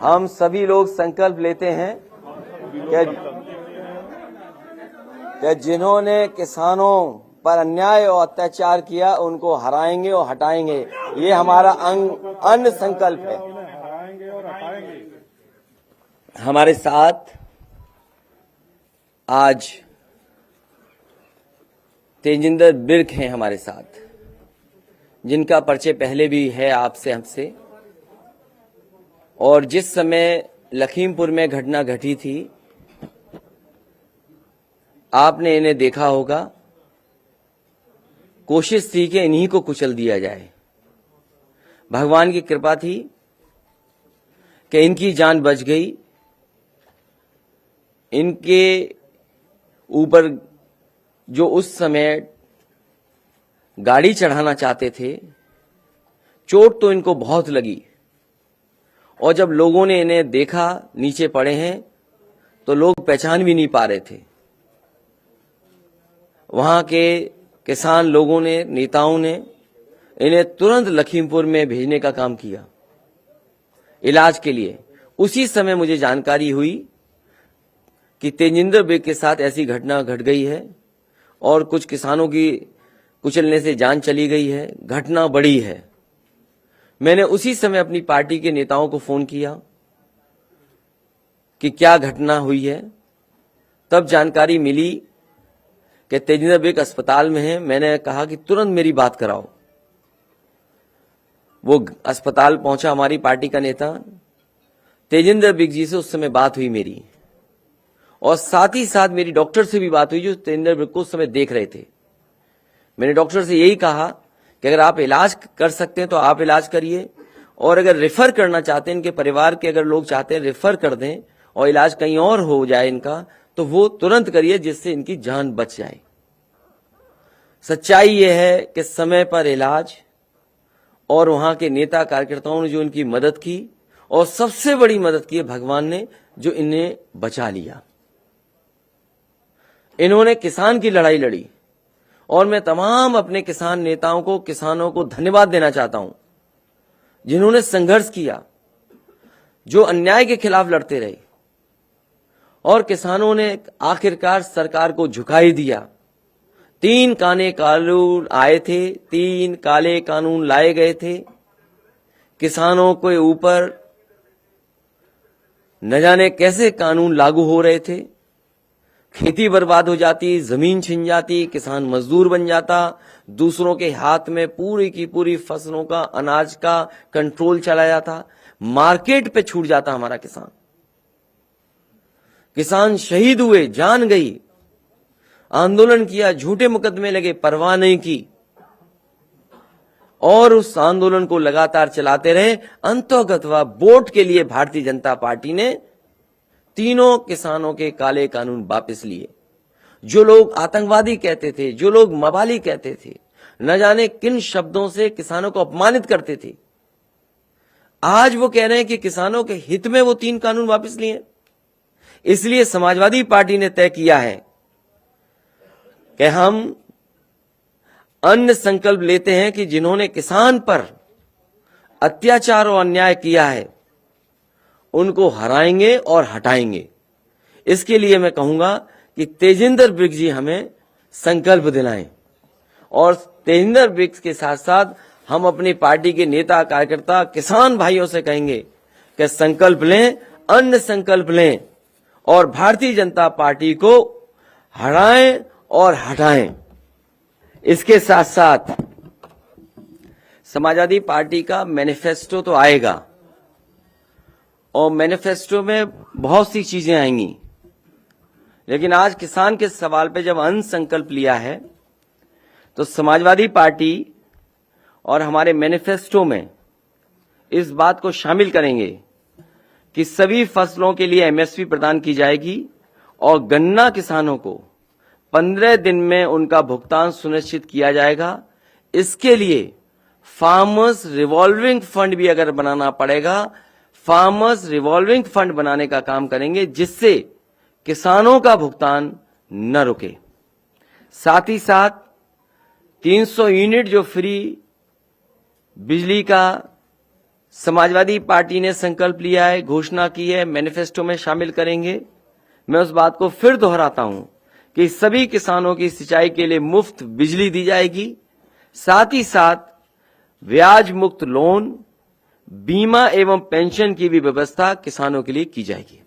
हम सभी लोग संकल्प लेते हैं कि जिन्होंने किसानों पर अन्याय और अत्याचार किया उनको हराएंगे और हटाएंगे। ये हमारा अन्य संकल्प है। हमारे साथ आज तेजिंदर बिर्क हैं हमारे साथ, जिनका परिचय पहले भी है आपसे हमसे। और जिस समय लखीमपुर में घटना घटी थी, आपने इन्हें देखा होगा। कोशिश थी कि इन्हीं को कुचल दिया जाए। भगवान की कृपा थी कि इनकी जान बच गई। इनके ऊपर जो उस समय गाड़ी चढ़ाना चाहते थे, चोट तो इनको बहुत लगी। और जब लोगों ने इन्हें देखा नीचे पड़े हैं, तो लोग पहचान भी नहीं पा रहे थे। वहां के किसान लोगों ने, नेताओं ने इन्हें तुरंत लखीमपुर में भेजने का काम किया इलाज के लिए। उसी समय मुझे जानकारी हुई कि तेजिंदर बिर्क के साथ ऐसी घटना घट गई है और कुछ किसानों की कुचलने से जान चली गई है। घटना बड़ी है। मैंने उसी समय अपनी पार्टी के नेताओं को फोन किया कि क्या घटना हुई है। तब जानकारी मिली कि तेजिंदर बिर्क अस्पताल में है। मैंने कहा कि तुरंत मेरी बात कराओ। वो अस्पताल पहुंचा, हमारी पार्टी का नेता। तेजिंदर बिर्क जी से उस समय बात हुई मेरी, और साथ ही साथ मेरी डॉक्टर से भी बात हुई जो तेजिंदर बिर्क को उस समय देख रहे थे। मैंने डॉक्टर से यही कहा कि अगर आप इलाज कर सकते हैं तो आप इलाज करिए, और अगर रेफर करना चाहते हैं, इनके परिवार के अगर लोग चाहते हैं रेफर कर दें और इलाज कहीं और हो जाए इनका, तो वो तुरंत करिए, जिससे इनकी जान बच जाए। सच्चाई ये है कि समय पर इलाज और वहां के नेता कार्यकर्ताओं ने जो इनकी मदद की, और सबसे बड़ी मदद की है भगवान ने, जो इन्हें बचा लिया। इन्होंने किसान की लड़ाई लड़ी, और मैं तमाम अपने किसान नेताओं को, किसानों को धन्यवाद देना चाहता हूं, जिन्होंने संघर्ष किया, जो अन्याय के खिलाफ लड़ते रहे। और किसानों ने आखिरकार सरकार को झुका ही दिया। 3 काले कानून आए थे, 3 काले कानून लाए गए थे। किसानों के ऊपर न जाने कैसे कानून लागू हो रहे थे। खेती बर्बाद हो जाती, जमीन छिन जाती, किसान मजदूर बन जाता, दूसरों के हाथ में पूरी की पूरी फसलों का, अनाज का कंट्रोल चला जाता, मार्केट पे छूट जाता हमारा किसान। किसान शहीद हुए, जान गई। आंदोलन किया, झूठे मुकदमे लगे, परवाह नहीं की, और उस आंदोलन को लगातार चलाते रहे। अंततः वोट के लिए भारतीय जनता पार्टी ने तीनों किसानों के काले कानून वापस लिए। जो लोग आतंकवादी कहते थे, जो लोग मवाली कहते थे, न जाने किन शब्दों से किसानों को अपमानित करते थे, आज वो कह रहे हैं कि किसानों के हित में वो 3 कानून वापस लिए। इसलिए समाजवादी पार्टी ने तय किया है कि हम अन्य संकल्प लेते हैं कि जिन्होंने किसान पर अत्याचार और अन्याय किया है उनको हराएंगे और हटाएंगे। इसके लिए मैं कहूंगा कि तेजिंदर बिर्क जी हमें संकल्प दिलाएं, और तेजिंदर बिर्क के साथ साथ हम अपनी पार्टी के नेता कार्यकर्ता किसान भाइयों से कहेंगे कि संकल्प लें, अन्य संकल्प लें, और भारतीय जनता पार्टी को हराएं और हटाएं। इसके साथ साथ समाजवादी पार्टी का मैनिफेस्टो तो आएगा, और मैनिफेस्टो में बहुत सी चीजें आएंगी। लेकिन आज किसान के सवाल पे जब अन्य संकल्प लिया है, तो समाजवादी पार्टी और हमारे मैनिफेस्टो में इस बात को शामिल करेंगे कि सभी फसलों के लिए एमएसपी प्रदान की जाएगी, और गन्ना किसानों को 15 दिन में उनका भुगतान सुनिश्चित किया जाएगा। इसके लिए फार्मर्स रिवॉल्विंग फंड भी अगर बनाना पड़ेगा, फार्मर्स रिवॉल्विंग फंड बनाने का काम करेंगे, जिससे किसानों का भुगतान न रुके। साथ ही साथ 300 यूनिट जो फ्री बिजली का समाजवादी पार्टी ने संकल्प लिया है, घोषणा की है, मैनिफेस्टो में शामिल करेंगे। मैं उस बात को फिर दोहराता हूं कि सभी किसानों की सिंचाई के लिए मुफ्त बिजली दी जाएगी, साथ ही साथ ब्याज मुक्त लोन, बीमा एवं पेंशन की भी व्यवस्था किसानों के लिए की जाएगी।